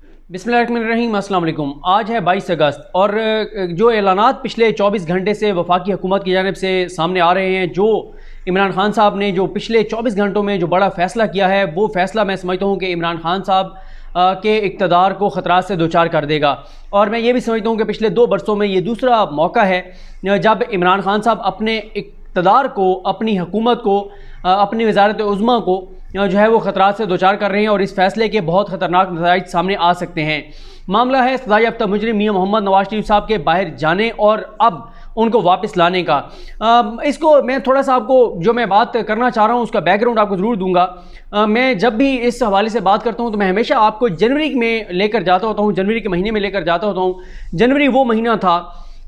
बिस्मिल्लाहिर्रहमानिर्रहीम, अस्सलाम वालेकुम। आज है 22 अगस्त और जो ऐलानात पिछले 24 घंटे से वफाकी हुकूमत की जानिब से सामने आ रहे हैं, जो इमरान खान साहब ने जो पिछले 24 घंटों में जो बड़ा फ़ैसला किया है, वो फ़ैसला मैं समझता हूँ कि इमरान खान साहब के इक़्तिदार को ख़तरात से दो चार कर देगा। और मैं ये भी समझता हूँ कि पिछले 2 बरसों में ये दूसरा मौका है जब इमरान खान साहब अपने इक़्तिदार को, अपनी हुकूमत को, अपनी वज़ारत उज़्मा को जो है वो ख़तरात से दो चार कर रहे हैं और इस फ़ैसले के बहुत ख़तरनाक नताइज सामने आ सकते हैं। मामला है सज़ा याफ्ता मुजरिम मियां मोहम्मद नवाज शरीफ साहब के बाहर जाने और अब उनको वापस लाने का। इसको मैं थोड़ा सा आपको जो मैं बात करना चाह रहा हूँ उसका बैकग्राउंड आपको ज़रूर दूंगा। मैं जब भी इस हवाले से बात करता हूँ तो मैं हमेशा आपको जनवरी में लेकर जाता होता हूँ, जनवरी के महीने में लेकर जाता होता हूँ। जनवरी वो महीना था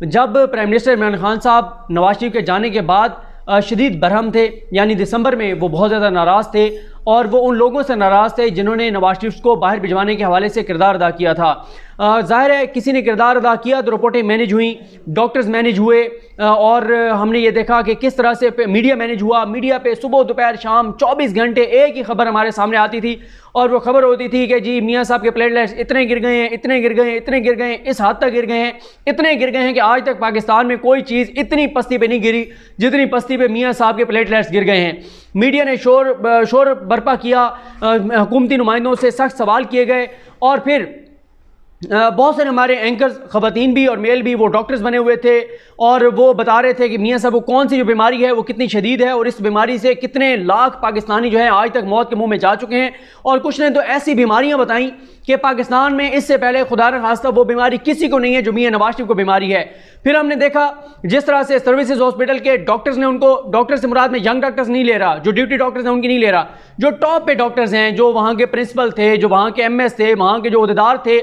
जब प्राइम मिनिस्टर इमरान खान साहब नवाज शरीफ के जाने के बाद शदीद बरहम थे, यानी दिसंबर में वो बहुत ज़्यादा नाराज़ थे और वो उन लोगों से नाराज़ थे जिन्होंने नवाज शरीफ को बाहर भिजवाने के हवाले से किरदार अदा किया था। ज़ाहिर है किसी ने किरदार अदा किया तो रिपोर्टें मैनेज हुई, डॉक्टर्स मैनेज हुए और हमने ये देखा कि किस तरह से मीडिया मैनेज हुआ। मीडिया पे सुबह दोपहर शाम 24 घंटे एक ही खबर हमारे सामने आती थी और वो खबर होती थी कि जी मियाँ साहब के प्लेटलेट्स इतने गिर गए हैं, इतने गिर गए हैं, इतने गिर गए हैं, इस हद तक गिर गए हैं, इतने गिर गए हैं कि आज तक पाकिस्तान में कोई चीज़ इतनी पस्ती पे नहीं गिरी जितनी पस्ती पे मियाँ साहब के प्लेटलेट्स गिर गए हैं। मीडिया ने शोर बर्पा किया, हुकूमती नुमाइंदों से सख्त सवाल किए गए और फिर बहुत सारे हमारे एंकर्स, ख़वातीन भी और मेल भी, वो डॉक्टर्स बने हुए थे और वो बता रहे थे कि मियाँ साहब को कौन सी जो बीमारी है वो कितनी शदीद है और इस बीमारी से कितने लाख पाकिस्तानी जो है आज तक मौत के मुंह में जा चुके हैं। और कुछ ने तो ऐसी बीमारियां बताई कि पाकिस्तान में इससे पहले खुदा न खास्ता वो बीमारी किसी को नहीं है जो मियाँ नवाज शरीफ को बीमारी है। फिर हमने देखा जिस तरह से सर्विसेज हॉस्पिटल के डॉक्टर्स ने उनको, डॉक्टर से मुराद में यंग डॉक्टर्स नहीं ले रहा, जो ड्यूटी डॉक्टर्स हैं उनकी नहीं ले रहा, जो टॉप पे डॉक्टर्स हैं, जो वहाँ के प्रिंसिपल थे, जो वहाँ के MS थे, वहाँ के जो अहदेदार थे,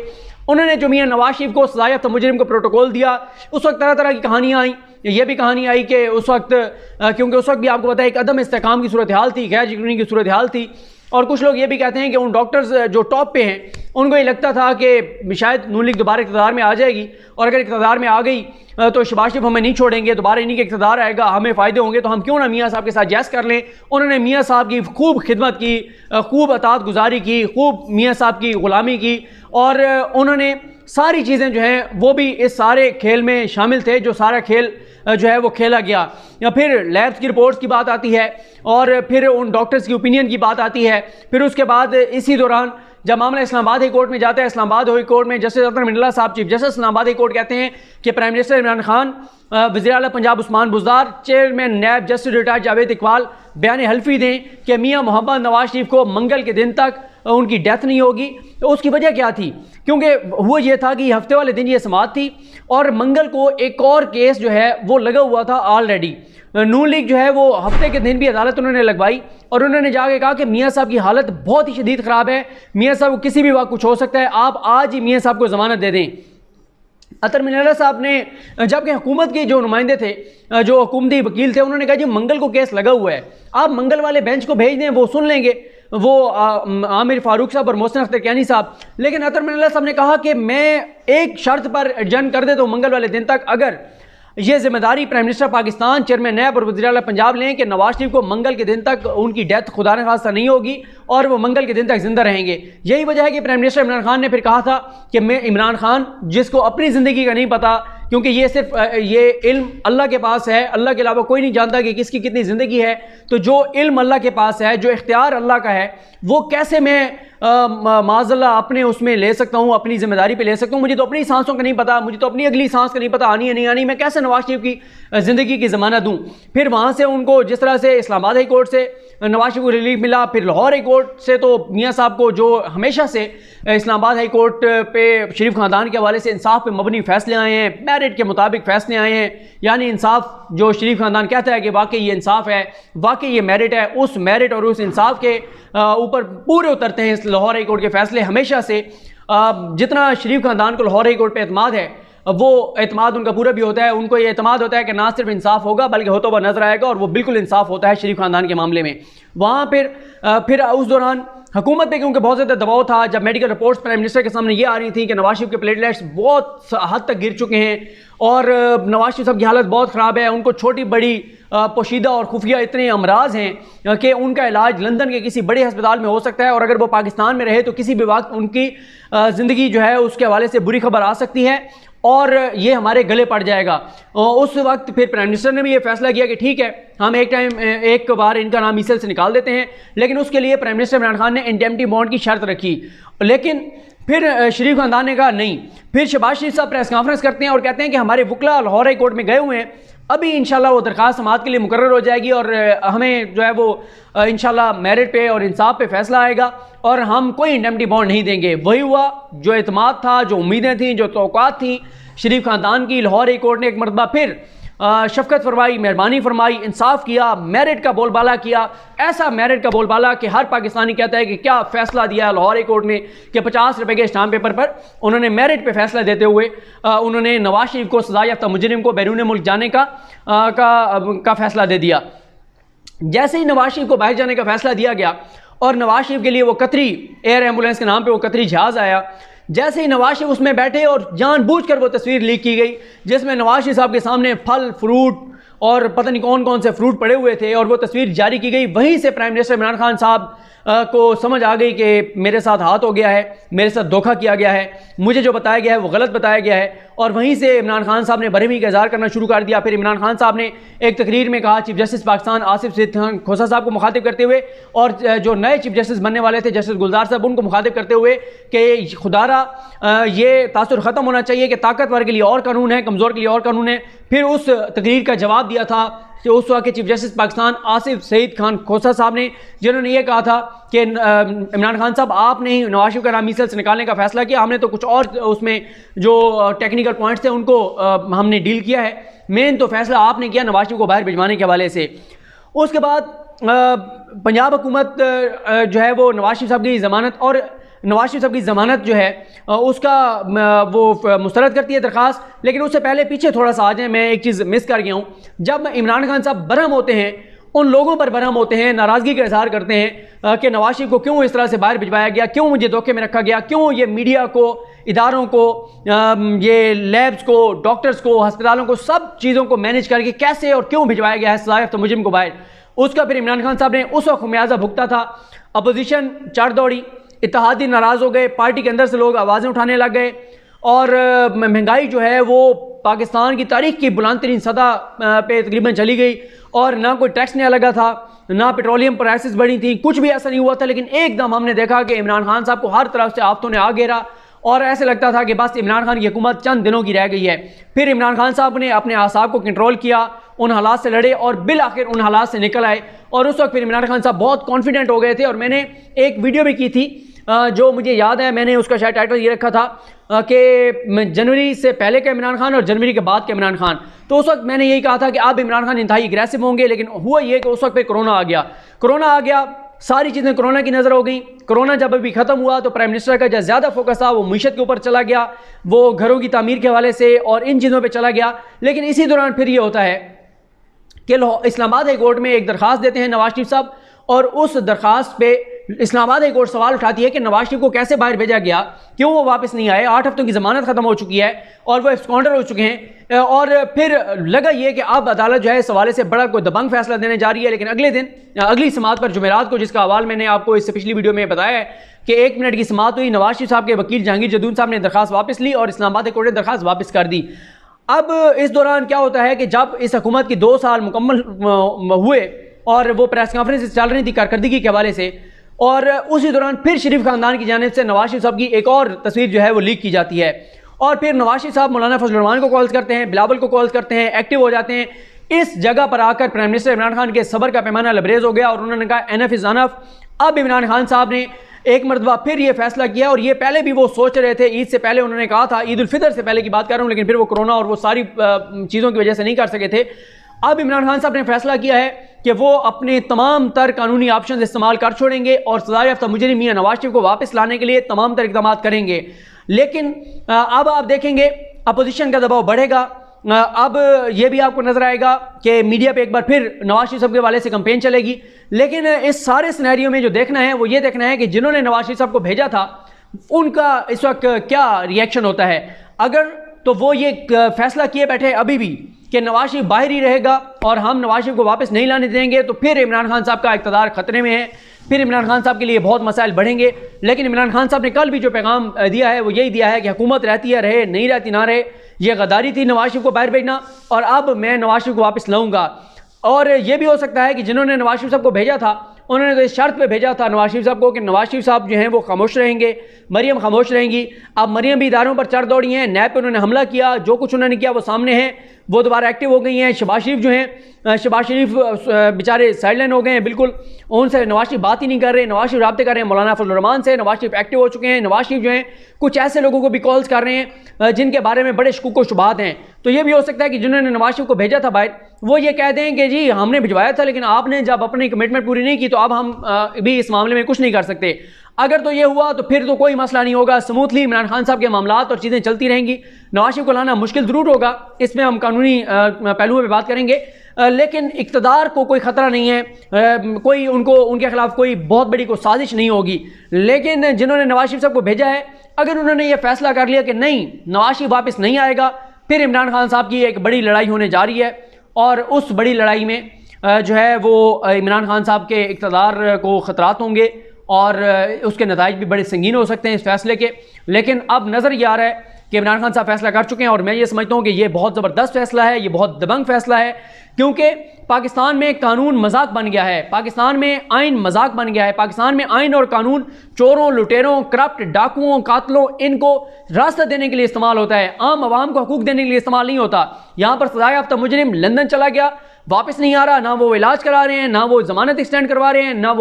उन्होंने जो मियाँ नवाज शरीफ को सज़ा याफ्ता मुजरिम को प्रोटोकॉल दिया। उस वक्त तरह तरह की कहानियाँ आई। ये भी कहानी आई कि उस वक्त क्योंकि उस वक्त भी आपको पता है एक अदम इस्तेकाम की सूरत हाल थी, गैर यकीनी की सूरत हाल थी और कुछ लोग ये भी कहते हैं कि उन डॉक्टर्स जो टॉप पे हैं उनको ये लगता था कि शायद नून लीग दोबारा इक़्तिदार में आ जाएगी और अगर इक़्तिदार में आ गई तो शहबाज शरीफ हमें नहीं छोड़ेंगे, दोबारा इन्हीं के इक़्तिदार आएगा, हमें फ़ायदे होंगे, तो हम क्यों ना मियाँ साहब के साथ जैस कर लें। उन्होंने मियाँ साहब की खूब खिदमत की, खूब अतात गुजारी की, खूब मियाँ साहब की ग़ुलामी की और उन्होंने सारी चीज़ें जो हैं वो भी इस सारे खेल में शामिल थे, जो सारा खेल जो है वो खेला गया। या फिर लैब्स की रिपोर्ट्स की बात आती है और फिर उन डॉक्टर्स की ओपिनियन की बात आती है। फिर उसके बाद इसी दौरान जब मामला इस्लामाबाद हाई कोर्ट में जाता है, इस्लामाबाद हाई कोर्ट में जस्टिस अतर मिनल्ला साहब, chief justice Islamabad high court, कहते हैं कि प्राइम मिनिस्टर इमरान खान, वज़ीर आला Punjab Usman Buzdar, chairman NAB justice retired Javed Iqbal बयान हल्फी दें कि मियाँ मोहम्मद नवाज शरीफ को मंगल के दिन तक उनकी डेथ नहीं होगी। तो उसकी वजह क्या थी? क्योंकि हुआ ये था कि हफ्ते वाले दिन ये समाअत थी और मंगल को एक और केस जो है वो लगा हुआ था ऑलरेडी। नून लीग जो है वो हफ्ते के दिन भी अदालत उन्होंने लगवाई और उन्होंने जाके कहा कि मियाँ साहब की हालत बहुत ही शदीद ख़राब है, मियाँ साहब को किसी भी वक्त कुछ हो सकता है, आप आज ही मियाँ साहब को ज़मानत दे दें। अतर मिनल्ला साहब ने, जबकि हुकूमत के जो नुमाइंदे थे, जो हुकूमती वकील थे, उन्होंने कहा जी मंगल को केस लगा हुआ है, आप मंगल वाले बेंच को भेज दें, वो सुन लेंगे, वो आमिर फारूक साहब और मोहसिन अख्तर कियानी साहब। लेकिन अतर मिनल्ला साहब ने कहा कि मैं एक शर्त पर एडजर्न कर देता हूँ मंगल वाले दिन तक, अगर ये जिम्मेदारी प्राइम मिनिस्टर पाकिस्तान, चेयरमैन नैब और वज़ीर आला पंजाब लें कि नवाज शरीफ को मंगल के दिन तक उनकी डेथ खुदा न खास्ता नहीं होगी और वो मंगल के दिन तक जिंदा रहेंगे। यही वजह है कि प्राइम मिनिस्टर इमरान खान ने फिर कहा था कि मैं इमरान खान, जिसको अपनी ज़िंदगी का नहीं पता, क्योंकि ये सिर्फ ये इल्म अल्लाह के पास है, अल्लाह के अलावा कोई नहीं जानता कि किसकी कितनी ज़िंदगी है, तो जो इल्म अल्लाह के पास है, जो इख्तियार अल्लाह का है, वो कैसे मैं माज़ल्ला अपने उसमें ले सकता हूँ, अपनी ज़िम्मेदारी पे ले सकता हूँ। मुझे तो अपनी सांसों का नहीं पता, मुझे तो अपनी अगली सांस का नहीं पता, आनी है नहीं आनी, मैं कैसे नवाज शरीफ की ज़िंदगी की ज़मानत दूँ। फिर वहाँ से उनको जिस तरह से इस्लामाबाद हाई कोर्ट से नवाज शरीफ को रिलीफ मिला, फिर लाहौर हाई कोर्ट से तो मियाँ साहब को, जो हमेशा से इस्लामाबाद हाई कोर्ट पे शरीफ ख़ानदान के हवाले से इंसाफ पे मबनी फ़ैसले आए हैं, मेरिट के मुताबिक फ़ैसले आए हैं, यानी इंसाफ जो शरीफ ख़ानदान कहता है कि वाकई ये इंसाफ है, वाकई ये मेरिट है, उस मेरिट और उस इंसाफ के ऊपर पूरे उतरते हैं इस लाहौर हाई कोर्ट के फ़ैसले। हमेशा से जितना शरीफ ख़ानदान को लाहौर हाई कोर्ट पर एतमाद है, वो एतमाद उनका पूरा भी होता है। उनको ये एतमाद होता है कि ना सिर्फ इंसाफ होगा बल्कि होता हुआ नजर आएगा, और वो बिल्कुल इंसाफ होता है शरीफ खानदान के मामले में। वहाँ फिर उस दौरान हुकूमत पे क्योंकि बहुत ज़्यादा दबाव था, जब मेडिकल रिपोर्ट्स प्राइम मिनिस्टर के सामने ये आ रही थी कि नवाज शरीफ के प्लेटलेट्स बहुत हद तक गिर चुके हैं और नवाज शरीफ साहब की हालत बहुत ख़राब है, उनको छोटी बड़ी पोशीदा और खुफिया इतने अमराज हैं कि उनका इलाज लंदन के किसी बड़े अस्पताल में हो सकता है, और अगर वो पाकिस्तान में रहे तो किसी भी वक्त उनकी ज़िंदगी जो है उसके हवाले से बुरी खबर आ सकती है और ये हमारे गले पड़ जाएगा। उस वक्त फिर प्राइम मिनिस्टर ने भी ये फैसला किया कि ठीक है, हम एक बार इनका नाम ईसीएल से निकाल देते हैं, लेकिन उसके लिए प्राइम मिनिस्टर इमरान खान ने इंडेमनिटी बॉन्ड की शर्त रखी। लेकिन फिर शरीफ खानदान ने कहा नहीं। फिर शहबाज शरीफ साहब प्रेस कॉन्फ्रेंस करते हैं और कहते हैं कि हमारे वकला लाहौर हाई कोर्ट में गए हुए हैं, अभी इंशाल्लाह वो दरखास्त समाअत के लिए मुकर्रर हो जाएगी और हमें जो है वो इंशाल्लाह मेरिट पे और इंसाफ पे फैसला आएगा और हम कोई इंडेमनिटी बॉन्ड नहीं देंगे। वही हुआ जो एतमाद था, जो उम्मीदें थी, जो तौक़ात थी शरीफ खानदान की। लाहौर हाई कोर्ट ने एक मरतबा फिर शफकत फरमाई, मेहरबानी फरमाई, इंसाफ किया, मेरिट का बोलबाला किया। ऐसा मेरिट का बोलबाला कि हर पाकिस्तानी कहता है कि क्या फ़ैसला दिया लाहौर हाई कोर्ट ने कि 50 रुपये के स्टाम्प पेपर पर उन्होंने मेरिट पे फैसला देते हुए उन्होंने नवाज शरीफ को सजा याफ्ता मुजरिम को बैरून मुल्क जाने का फैसला दे दिया। जैसे ही नवाज शरीफ को बाहर जाने का फैसला दिया गया और नवाज शरीफ के लिए वो कतरी एयर एम्बुलेंस के नाम पर वो कतरी जहाज़ आया, जैसे ही नवाज शरीफ उसमें बैठे और जानबूझकर वो तस्वीर लीक की गई जिसमें नवाज शरीफ साहब के सामने फल फ्रूट और पता नहीं कौन कौन से फ्रूट पड़े हुए थे और वो तस्वीर जारी की गई, वहीं से प्राइम मिनिस्टर इमरान खान साहब को समझ आ गई कि मेरे साथ हाथ हो गया है, मेरे साथ धोखा किया गया है, मुझे जो बताया गया है वो गलत बताया गया है। और वहीं से इमरान खान साहब ने बरहमी का इज़हार करना शुरू कर दिया। फिर इमरान खान साहब ने एक तकरीर में कहा, चीफ जस्टिस पाकिस्तान आसिफ सईद खान खोसा साहब को मुखातिब करते हुए और जो नए चीफ जस्टिस बनने वाले थे जस्टिस गुलजार साहब, उनको मुखातिब करते हुए कि खुदारा ये तासुर ख़त्म होना चाहिए कि ताकतवर के लिए और कानून है, कमज़ोर के लिए और कानून है। फिर उस तकरीर का जवाब दिया था कि उस वक्त के चीफ जस्टिस पाकिस्तान आसिफ सईद खान खोसा साहब ने, जिन्होंने ये कहा था कि इमरान खान साहब आपने ही नवाज शरीफ का नाम ईसीएल से निकालने का फैसला किया, हमने तो कुछ और उसमें जो टेक्निकल पॉइंट्स थे उनको हमने डील किया है, मेन तो फैसला आपने किया नवाज शरीफ को बाहर भिजवाने के हवाले से। उसके बाद पंजाब हुकूमत जो है वो नवाज शरीफ साहब की ज़मानत और नवाज शरीफ साहब की ज़मानत जो है उसका वो मुस्तरद करती है दरख्वास्त। लेकिन उससे पहले पीछे थोड़ा सा आ जाए, मैं एक चीज़ मिस कर गया हूँ। जब इमरान खान साहब बरहम होते हैं, उन लोगों पर बरहम होते हैं, नाराज़गी का इजहार करते हैं कि नवाज शरीफ को क्यों इस तरह से बाहर भिजवाया गया, क्यों मुझे धोखे में रखा गया, क्यों ये मीडिया को, इदारों को, ये लैब्स को, डॉक्टर्स को, अस्पतालों को, सब चीज़ों को मैनेज करके कैसे और क्यों भिजवाया गया है सजा याफ्ता मुजरिम को बाहर। उसका फिर इमरान खान साहब ने उस वक्त खमियाजा भुगता था। अपोजिशन चढ़ दौड़ी, इत्तेहादी नाराज़ हो गए, पार्टी के अंदर से लोग आवाज़ें उठाने लग गए और महंगाई जो है वो पाकिस्तान की तारीख की बुलंद तरीन सतह पे तकरीबन चली गई और ना कोई टैक्स नया लगा था, ना पेट्रोलियम प्राइसेस बढ़ी थी, कुछ भी ऐसा नहीं हुआ था। लेकिन एकदम हमने देखा कि इमरान खान साहब को हर तरफ से आफतों ने आ घेरा और ऐसे लगता था कि बस इमरान खान की हुकूमत चंद दिनों की रह गई है। फिर इमरान खान साहब ने अपने आसाब को कंट्रोल किया, उन हालात से लड़े और बिल आखिर उन हालात से निकल आए और उस वक्त फिर इमरान खान साहब बहुत कॉन्फिडेंट हो गए थे। और मैंने एक वीडियो भी की थी जो मुझे याद है, मैंने उसका शायद टाइटल ये रखा था कि जनवरी से पहले का इमरान खान और जनवरी के बाद का इमरान खान। तो उस वक्त मैंने यही कहा था कि अब इमरान खान इंतहाई एग्रेसिव होंगे, लेकिन हुआ ये कि उस वक्त फिर कोरोना आ गया, सारी चीज़ें कोरोना की नज़र हो गई। कोरोना जब अभी ख़त्म हुआ तो प्राइम मिनिस्टर का जो ज़्यादा फोकस था वो मीशत के ऊपर चला गया, वो घरों की तामीर के हवाले से और इन चीज़ों पर चला गया। लेकिन इसी दौरान फिर ये होता है कि इस्लामाबाद हाई कोर्ट में एक दरख्वास्त देते हैं नवाज शरीफ साहब और उस दरख्वास्त पे इस्लामाबाद हाई कोर्ट सवाल उठाती है कि नवाज शरीफ को कैसे बाहर भेजा गया, क्यों वो वापस नहीं आए, 8 हफ्तों की ज़मानत ख़त्म हो चुकी है और वो एब्सकॉन्डर हो चुके हैं। और फिर लगा ये कि अब अदालत जो है इस हवाले से बड़ा कोई दबंग फैसला देने जा रही है। लेकिन अगले दिन अगली समात पर जुमेरात को, जिसका हवाल मैंने आपको इससे पिछली वीडियो में बताया है कि 1 मिनट की समात हुई, नवाज शरीफ साहब के वकील जहांगीर जदून साहब ने दरख्वास्त वापस ली और इस्लामाबाद हाई कोर्ट ने दरख्वास्त वापस कर दी। अब इस दौरान क्या होता है कि जब इस हुकूमत की 2 साल मुकम्मल हुए और वो प्रेस कॉन्फ्रेंस चल रही थी कारकर्दगी के हवाले से, और उसी दौरान फिर शरीफ खानदान की जानिब से नवाज शरीफ साहब की एक और तस्वीर जो है वो लीक की जाती है और फिर नवाज शरीफ साहब मौलाना फजल रहमान को कॉल्स करते हैं, बिलावल को कॉल्स करते हैं, एक्टिव हो जाते हैं। इस जगह पर आकर प्राइम मिनिस्टर इमरान खान के सब्र का पैमाना लबरेज हो गया और उन्होंने कहा एनफ इज़ अनफ। अब इमरान खान साहब ने एक मरतबा फिर ये फैसला किया और ये पहले भी वो सोच रहे थे, ईद से पहले उन्होंने कहा था, ईद उल फितर से पहले की बात कर रहा हूँ, लेकिन फिर वो कोरोना और वो सारी चीज़ों की वजह से नहीं कर सके थे। अब इमरान खान साहब ने फैसला किया है कि वो अपने तमाम तर कानूनी ऑप्शन इस्तेमाल कर छोड़ेंगे और सजा याफ्ता मुजरिम मियां नवाज शरीफ को वापस लाने के लिए तमाम तर इक़दाम करेंगे। लेकिन अब आप देखेंगे अपोजिशन का दबाव बढ़ेगा। अब ये भी आपको नजर आएगा कि मीडिया पे एक बार फिर नवाज शरीफ साहब के हवाले से कैंपेन चलेगी। लेकिन इस सारे सिनेरियो में जो देखना है वो ये देखना है कि जिन्होंने नवाज शरीफ साहब को भेजा था उनका इस वक्त क्या रिएक्शन होता है। अगर तो वो ये फैसला किए बैठे अभी भी कि नवाज शरीफ बाहर ही रहेगा और हम नवाज शरीफ को वापस नहीं लाने देंगे, तो फिर इमरान खान साहब का इक़्तिदार ख़तरे में है, फिर इमरान खान साहब के लिए बहुत मसाइल बढ़ेंगे। लेकिन इमरान खान साहब ने कल भी जो पैगाम दिया है वो यही दिया है कि हुकूमत रहती है रहे, नहीं रहती ना रहे। ये गद्दारी थी नवाज शरीफ को बाहर भेजना, और अब मैं नवाज शरीफ को वापस लाऊंगा। और ये भी हो सकता है कि जिन्होंने नवाज शरीफ साहब को भेजा था उन्होंने तो इस शर्त पे भेजा था नवाज शरीफ साहब को कि नवाज शरीफ साहब जो हैं वो खामोश रहेंगे, मरियम खामोश रहेंगी। अब मरियम भी इदारों पर चढ़ दौड़ी हैं, नैब पे उन्होंने हमला किया, जो कुछ उन्होंने किया वो सामने है, वो दोबारा एक्टिव हो गई हैं। शहबाज शरीफ जो हैं, शहबाज शरीफ बेचारे साइडलाइन हो गए हैं, बिल्कुल उनसे नवाज शरीफ बात ही नहीं कर रहे। नवाज शरीफ रब्ते कर रहे हैं मौलाना फजल रहमान से, नवाज शरीफ एक्टिव हो चुके हैं। नवाज शरीफ जो हैं कुछ ऐसे लोगों को भी कॉल्स कर रहे हैं जिनके बारे में बड़े शकूक व शुबहात हैं। तो ये भी हो सकता है कि जिन्होंने नवाज शरीफ को भेजा था बाहर वो ये कह दें कि जी हमने भिजवाया था लेकिन आपने जब अपनी कमिटमेंट पूरी नहीं की तो अब हम भी इस मामले में कुछ नहीं कर सकते। अगर तो ये हुआ तो फिर तो कोई मसला नहीं होगा, स्मूथली इमरान खान साहब के मामलात और चीज़ें चलती रहेंगी। नवाज शरीफ को लाना मुश्किल ज़रूर होगा, इसमें हम कानूनी पहलुओं पे बात करेंगे, लेकिन इक़्तिदार को कोई ख़तरा नहीं है, कोई उनके खिलाफ कोई बहुत बड़ी कोई साजिश नहीं होगी। लेकिन जिन्होंने नवाज शरीफ साहब को भेजा है, अगर उन्होंने ये फैसला कर लिया कि नहीं नवाज शरीफ वापस नहीं आएगा, फिर इमरान खान साहब की एक बड़ी लड़ाई होने जा रही है, और उस बड़ी लड़ाई में जो है वो इमरान खान साहब के इक़्तिदार को ख़तरात होंगे और उसके नताइज भी बड़े संगीन हो सकते हैं इस फैसले के। लेकिन अब नज़र ये आ रहा है कि इमरान खान साहब फैसला कर चुके हैं, और मैं ये समझता हूँ कि ये बहुत ज़बरदस्त फैसला है, ये बहुत दबंग फैसला है, क्योंकि पाकिस्तान में कानून मजाक बन गया है, पाकिस्तान में आइन मजाक बन गया है। पाकिस्तान में आइन और कानून चोरों, लुटेरों, करप्ट, डाकुओं, कातलों, इनको रास्ता देने के लिए इस्तेमाल होता है, आम आवाम को हकूक देने के लिए इस्तेमाल नहीं होता। यहाँ पर सजा याफ्ता मुजरिम लंदन चला गया, वापस नहीं आ रहा, ना वो इलाज करा रहे हैं, ना वो जमानत एक्सटेंड करवा रहे हैं, ना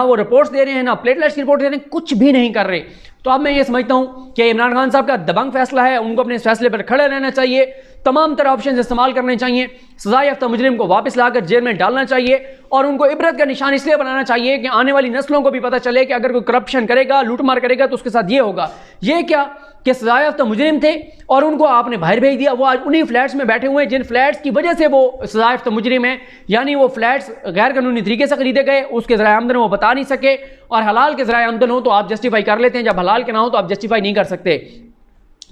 वो रिपोर्ट्स दे रहे हैं, ना प्लेटलेट्स की रिपोर्ट दे रहे हैं, कुछ भी नहीं कर रहे। तो अब मैं ये समझता हूँ कि इमरान खान साहब का दबंग फैसला है, उनको अपने इस फैसले पर खड़े रहना चाहिए, तमाम तरह ऑप्शन इस्तेमाल करने चाहिए, सजा याफ्ता मुजरिम को वापस लाकर जेल में डालना चाहिए, और उनको इबरत का निशान इसलिए बनाना चाहिए कि आने वाली नस्लों को भी पता चले कि अगर कोई करप्शन करेगा, लूटमार करेगा तो उसके साथ ये होगा। ये क्या कि सजा याफ्ता मुजरिम थे और उनको आपने बाहर भेज दिया, वो आज उन्हीं फ्लैट्स में बैठे हुए हैं जिन फ्लैट्स की वजह से वो सजा याफ्ता मुजरिम है, यानी वो फ्लैट्स गैर कानूनी तरीके से खरीदे गए, उसके ज़राए आमदन वो बता नहीं सके, और हलाल के ज़राए आमदन हो तो आप जस्टिफाई कर लेते हैं, जब हलाल के ना हो तो आप जस्टिफाई नहीं कर सकते।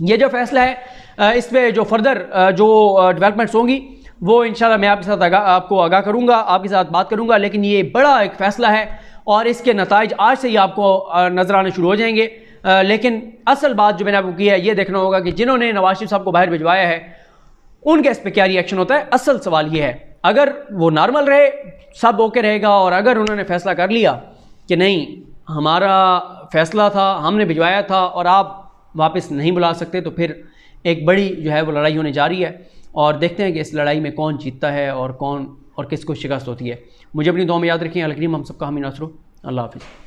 ये जो फैसला है इस पर जो फर्दर जो डेवलपमेंट्स होंगी वो इंशाल्लाह मैं आपके साथ आपको आगाह करूँगा, आपके साथ बात करूँगा। लेकिन ये बड़ा एक फ़ैसला है और इसके नताइज आज से ही आपको नज़र आने शुरू हो जाएंगे। लेकिन असल बात जो मैंने आपको की है ये देखना होगा कि जिन्होंने नवाज शरीफ साहब को बाहर भिजवाया है उनके इस पर क्या रिएक्शन होता है। असल सवाल ये है, अगर वो नॉर्मल रहे सब ओके रहेगा, और अगर उन्होंने फैसला कर लिया कि नहीं हमारा फैसला था, हमने भिजवाया था और आप वापस नहीं बुला सकते, तो फिर एक बड़ी जो है वो लड़ाई होने जा रही है, और देखते हैं कि इस लड़ाई में कौन जीतता है और कौन और किसको शिकस्त होती है। मुझे अपनी दुआ में याद रखें। अल करीम हम सबका हामी नासरो। अल्लाह हाफ़िज़।